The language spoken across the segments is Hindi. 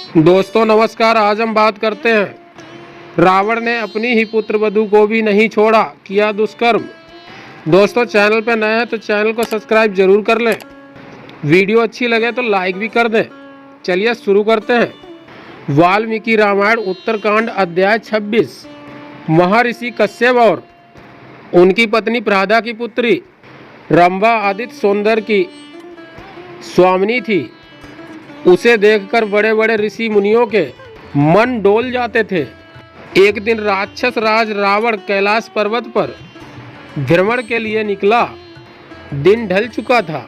दोस्तों नमस्कार। आज हम बात करते हैं रावण ने अपनी ही पुत्र वधू को भी नहीं छोड़ा, किया दुष्कर्म। दोस्तों चैनल पर नए हैं तो चैनल को सब्सक्राइब जरूर कर लें। वीडियो अच्छी लगे तो लाइक भी कर दें। चलिए शुरू करते हैं। वाल्मीकि रामायण उत्तरकांड अध्याय 26। महर्षि कश्यप और उनकी पत्नी प्रहदा की पुत्री रंभा आदित्य सौंदर्य की स्वामिनी थी। उसे देखकर बड़े बड़े ऋषि मुनियों के मन डोल जाते थे। एक दिन राक्षस राज रावण कैलाश पर्वत पर भ्रमण के लिए निकला। दिन ढल चुका था।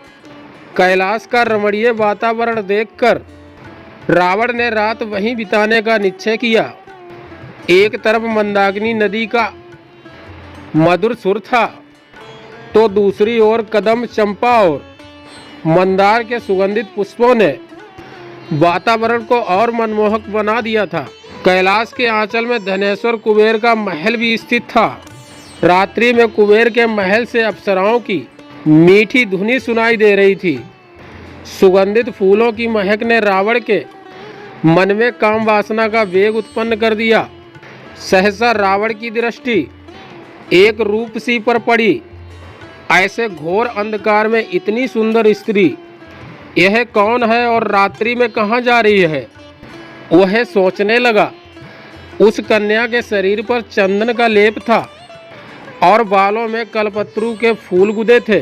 कैलाश का रमणीय वातावरण देखकर रावण ने रात वहीं बिताने का निश्चय किया। एक तरफ मंदाकिनी नदी का मधुर सुर था तो दूसरी ओर कदम, चंपा और मंदार के सुगंधित पुष्पों ने वातावरण को और मनमोहक बना दिया था। कैलाश के आंचल में धनेश्वर कुबेर का महल भी स्थित था। रात्रि में कुबेर के महल से अप्सराओं की मीठी धुनी सुनाई दे रही थी। सुगंधित फूलों की महक ने रावण के मन में काम वासना का वेग उत्पन्न कर दिया। सहसा रावण की दृष्टि एक रूपसी पर पड़ी। ऐसे घोर अंधकार में इतनी सुंदर स्त्री, यह कौन है और रात्रि में कहाँ जा रही है? वह सोचने लगा। उस कन्या के शरीर पर चंदन का लेप था और बालों में कल्पत्रु के फूल गुदे थे।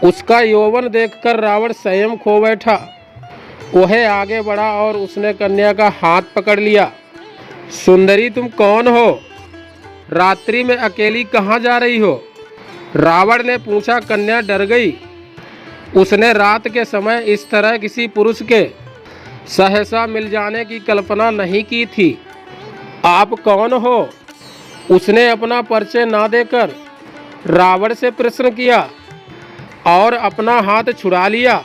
उसका यौवन देखकर रावण संयम खो बैठा। वह आगे बढ़ा और उसने कन्या का हाथ पकड़ लिया। सुंदरी, तुम कौन हो? रात्रि में अकेली कहाँ जा रही हो? रावण ने पूछा। कन्या डर गई। उसने रात के समय इस तरह किसी पुरुष के सहसा मिल जाने की कल्पना नहीं की थी। आप कौन हो? उसने अपना परिचय ना देकर रावण से प्रश्न किया और अपना हाथ छुड़ा लिया।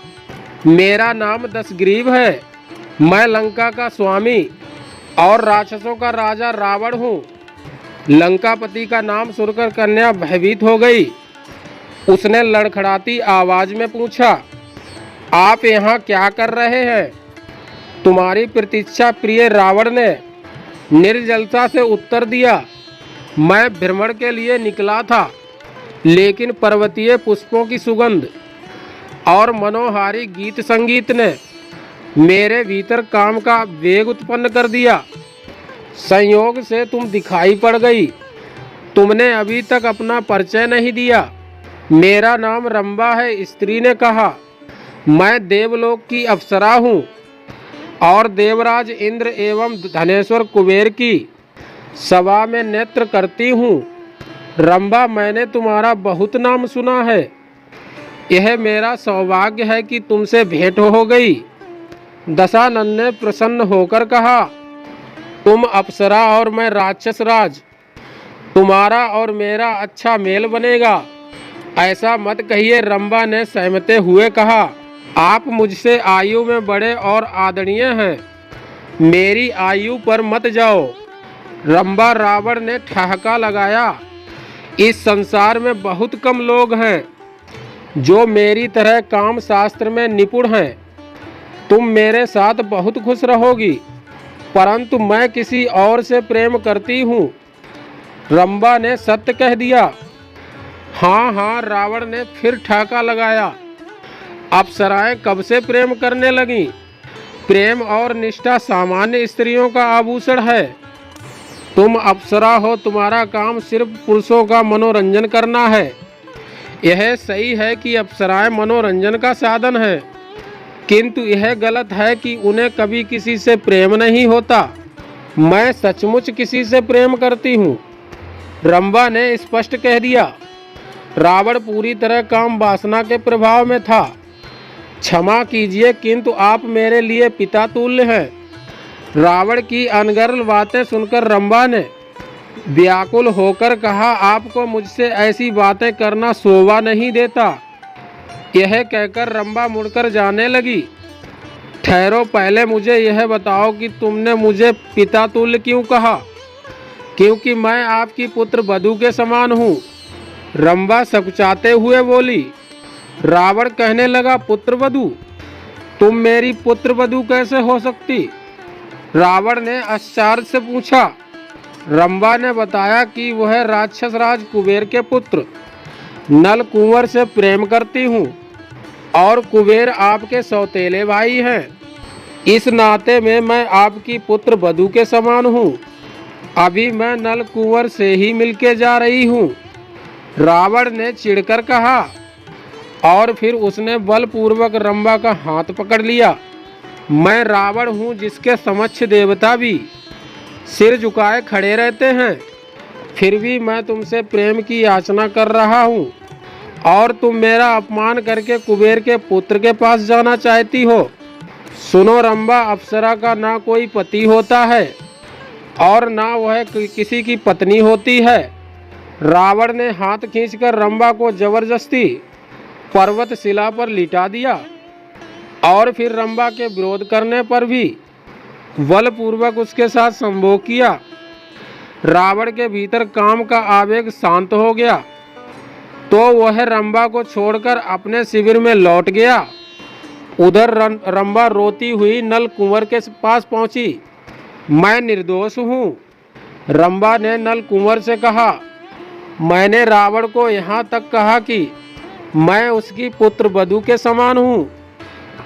मेरा नाम दशग्रीव है। मैं लंका का स्वामी और राक्षसों का राजा रावण हूँ। लंकापति का नाम सुनकर कन्या भयभीत हो गई। उसने लड़खड़ाती आवाज में पूछा, आप यहाँ क्या कर रहे हैं? तुम्हारी प्रतीक्षा प्रिय रावण ने निर्जलता से उत्तर दिया। मैं भ्रमण के लिए निकला था, लेकिन पर्वतीय पुष्पों की सुगंध और मनोहारी गीत संगीत ने मेरे भीतर काम का वेग उत्पन्न कर दिया। संयोग से तुम दिखाई पड़ गई। तुमने अभी तक अपना परिचय नहीं दिया। मेरा नाम रंभा है, स्त्री ने कहा। मैं देवलोक की अप्सरा हूँ और देवराज इंद्र एवं धनेश्वर कुबेर की सभा में नृत्य करती हूँ। रंभा, मैंने तुम्हारा बहुत नाम सुना है। यह मेरा सौभाग्य है कि तुमसे भेंट हो गई। दशानन ने प्रसन्न होकर कहा, तुम अप्सरा और मैं राक्षस राज। तुम्हारा और मेरा अच्छा मेल बनेगा। ऐसा मत कहिए, रंभा ने सहमते हुए कहा। आप मुझसे आयु में बड़े और आदरणीय हैं। मेरी आयु पर मत जाओ। रंभा, रावण ने ठहाका लगाया। इस संसार में बहुत कम लोग हैं जो मेरी तरह काम शास्त्र में निपुण हैं। तुम मेरे साथ बहुत खुश रहोगी, परंतु मैं किसी और से प्रेम करती हूँ। रंभा ने सत्य कह दिया। हाँ हाँ, रावण ने फिर ठाका लगाया। अप्सराएं कब से प्रेम करने लगीं? प्रेम और निष्ठा सामान्य स्त्रियों का आभूषण है। तुम अप्सरा हो, तुम्हारा काम सिर्फ पुरुषों का मनोरंजन करना है। यह सही है कि अप्सराएं मनोरंजन का साधन है, किंतु यह गलत है कि उन्हें कभी किसी से प्रेम नहीं होता। मैं सचमुच किसी से प्रेम करती हूँ, रंभा ने स्पष्ट कह दिया। रावण पूरी तरह काम वासना के प्रभाव में था। क्षमा कीजिए, किंतु आप मेरे लिए पिता तुल्य हैं। रावण की अनर्गल बातें सुनकर रंभा ने व्याकुल होकर कहा, आपको मुझसे ऐसी बातें करना शोभा नहीं देता। यह कहकर रंभा मुड़कर जाने लगी। ठहरो, पहले मुझे यह बताओ कि तुमने मुझे पिता तुल्य क्यों कहा? क्योंकि मैं आपकी पुत्र वधू के समान हूँ, रंभा सकुचाते हुए बोली। रावण कहने लगा, पुत्र वधू? तुम मेरी पुत्र वधू कैसे हो सकती? रावण ने आश्चर्य से पूछा। रंभा ने बताया कि वह राक्षस राज कुबेर के पुत्र नल कुंवर से प्रेम करती हूँ और कुबेर आपके सौतेले भाई हैं। इस नाते में मैं आपकी पुत्र वधू के समान हूँ। अभी मैं नल कुंवर से ही मिलके जा रही हूँ। रावण ने चिढ़कर कहा और फिर उसने बलपूर्वक रंभा का हाथ पकड़ लिया। मैं रावण हूँ जिसके समक्ष देवता भी सिर झुकाए खड़े रहते हैं, फिर भी मैं तुमसे प्रेम की याचना कर रहा हूँ और तुम मेरा अपमान करके कुबेर के पुत्र के पास जाना चाहती हो। सुनो रंभा, अप्सरा का ना कोई पति होता है और ना वह किसी की पत्नी होती है। रावण ने हाथ खींचकर रंभा को जबरदस्ती पर्वत शिला पर लिटा दिया और फिर रंभा के विरोध करने पर भी बलपूर्वक उसके साथ संभोग किया। रावण के भीतर काम का आवेग शांत हो गया तो वह रंभा को छोड़कर अपने शिविर में लौट गया। उधर रंभा रोती हुई नल कुंवर के पास पहुंची। मैं निर्दोष हूँ, रंभा ने नल कुंवर से कहा। मैंने रावण को यहाँ तक कहा कि मैं उसकी पुत्र वधू के समान हूँ,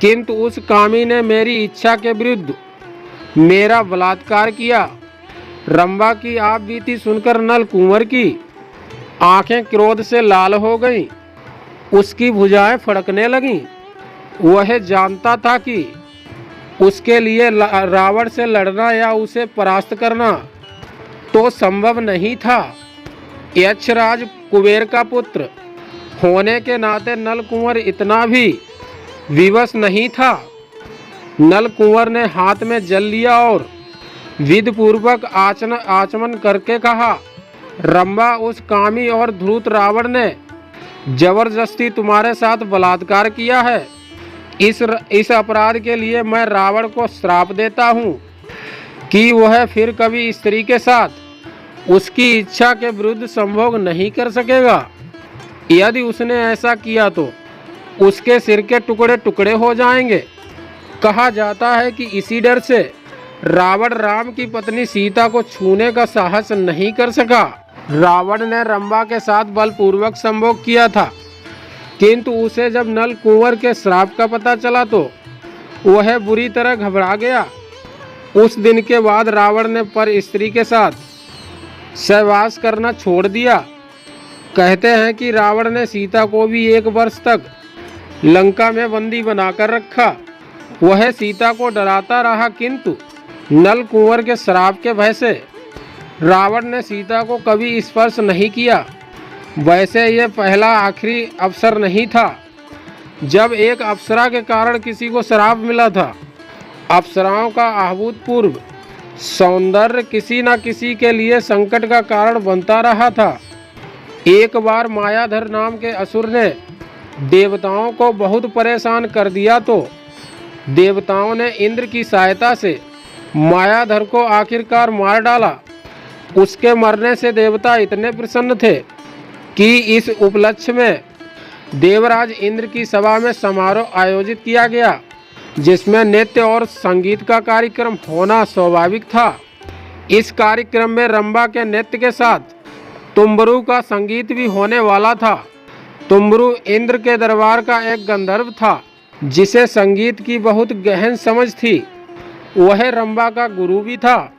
किंतु उस कामी ने मेरी इच्छा के विरुद्ध मेरा बलात्कार किया। रंभा की आप बीती सुनकर नल कुंवर की आंखें क्रोध से लाल हो गईं, उसकी भुजाएं फड़कने लगीं। वह जानता था कि उसके लिए रावण से लड़ना या उसे परास्त करना तो संभव नहीं था। यक्षराज कुबेर का पुत्र होने के नाते नल कुंवर इतना भी विवश नहीं था। नल कुंवर ने हाथ में जल लिया और विधिपूर्वक आचमन करके कहा, रंभा, उस कामी और धूर्त रावण ने जबरदस्ती तुम्हारे साथ बलात्कार किया है। इस अपराध के लिए मैं रावण को श्राप देता हूँ कि वह फिर कभी स्त्री के साथ उसकी इच्छा के विरुद्ध संभोग नहीं कर सकेगा। यदि उसने ऐसा किया तो उसके सिर के टुकड़े टुकड़े हो जाएंगे। कहा जाता है कि इसी डर से रावण राम की पत्नी सीता को छूने का साहस नहीं कर सका। रावण ने रंभा के साथ बलपूर्वक संभोग किया था, किंतु उसे जब नल कुंवर के श्राप का पता चला तो वह बुरी तरह घबरा गया। उस दिन के बाद रावण ने पर स्त्री के साथ सहवास करना छोड़ दिया। कहते हैं कि रावण ने सीता को भी 1 वर्ष तक लंका में बंदी बनाकर रखा। वह सीता को डराता रहा, किंतु नल कुंवर के श्राप के भय से रावण ने सीता को कभी स्पर्श नहीं किया। वैसे यह पहला आखिरी अवसर नहीं था जब एक अप्सरा के कारण किसी को श्राप मिला था। अप्सराओं का अभूतपूर्व सौंदर्य किसी न किसी के लिए संकट का कारण बनता रहा था। एक बार मायाधर नाम के असुर ने देवताओं को बहुत परेशान कर दिया तो देवताओं ने इंद्र की सहायता से मायाधर को आखिरकार मार डाला। उसके मरने से देवता इतने प्रसन्न थे कि इस उपलक्ष्य में देवराज इंद्र की सभा में समारोह आयोजित किया गया, जिसमें नृत्य और संगीत का कार्यक्रम होना स्वाभाविक था। इस कार्यक्रम में रंभा के नृत्य के साथ तुम्बरू का संगीत भी होने वाला था। तुम्बरू इंद्र के दरबार का एक गंधर्व था जिसे संगीत की बहुत गहन समझ थी। वह रंभा का गुरु भी था।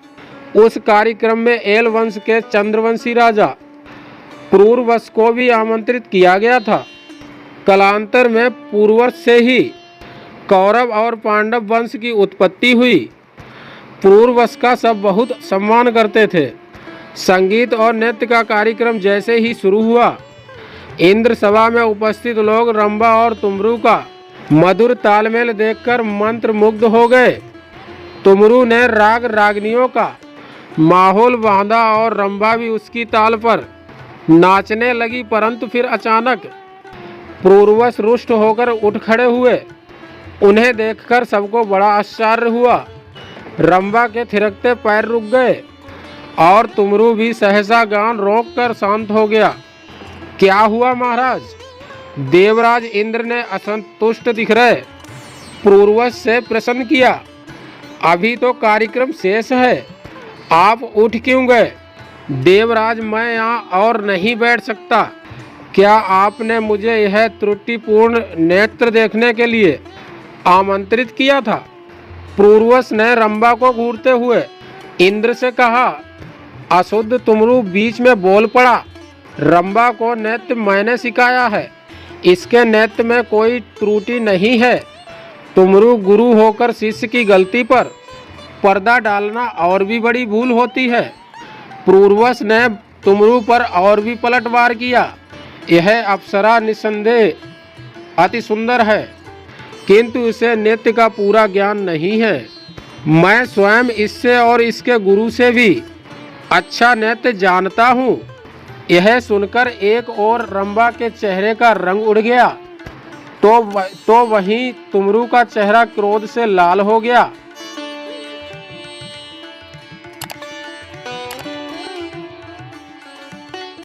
उस कार्यक्रम में एल वंश के चंद्रवंशी राजा पुरूरवस को भी आमंत्रित किया गया था। कालांतर में पुरूरवस से ही कौरव और पांडव वंश की उत्पत्ति हुई। पुरूरवस का सब बहुत सम्मान करते थे। संगीत और नृत्य का कार्यक्रम जैसे ही शुरू हुआ, इंद्र सभा में उपस्थित लोग रंभा और तुम्बरू का मधुर तालमेल देखकर मंत्र मुग्ध हो गए। तुम्बरू ने राग रागनियों का माहौल बांधा और रंभा भी उसकी ताल पर नाचने लगी, परंतु फिर अचानक पुरूरवस रुष्ट होकर उठ खड़े हुए। उन्हें देखकर सबको बड़ा आश्चर्य हुआ। रंभा के थिरकते पैर रुक गए और तुम्बरू भी सहसा गान रोककर शांत हो गया। क्या हुआ महाराज? देवराज इंद्र ने असंतुष्ट दिख रहे पुरूरवस से प्रश्न किया। अभी तो कार्यक्रम शेष है, आप उठ क्यों गए? देवराज, मैं यहाँ और नहीं बैठ सकता। क्या आपने मुझे यह त्रुटिपूर्ण नेत्र देखने के लिए आमंत्रित किया था? पुरूरवस ने रंभा को घूरते हुए इंद्र से कहा। अशुद्ध तुमरू बीच में बोल पड़ा। रंभा को नृत्य मैंने सिखाया है, इसके नृत्य में कोई त्रुटि नहीं है। तुमरू गुरु होकर शिष्य की गलती पर पर्दा डालना और भी बड़ी भूल होती है। पुरूरवस ने तुमरू पर और भी पलटवार किया। यह अप्सरा निसंदेह अति सुंदर है, किंतु इसे नृत्य का पूरा ज्ञान नहीं है। मैं स्वयं इससे और इसके गुरु से भी अच्छा नृत्य जानता हूँ। यह सुनकर एक और रंभा के चेहरे का रंग उड़ गया, तो वहीं तुमरू का चेहरा क्रोध से लाल हो गया।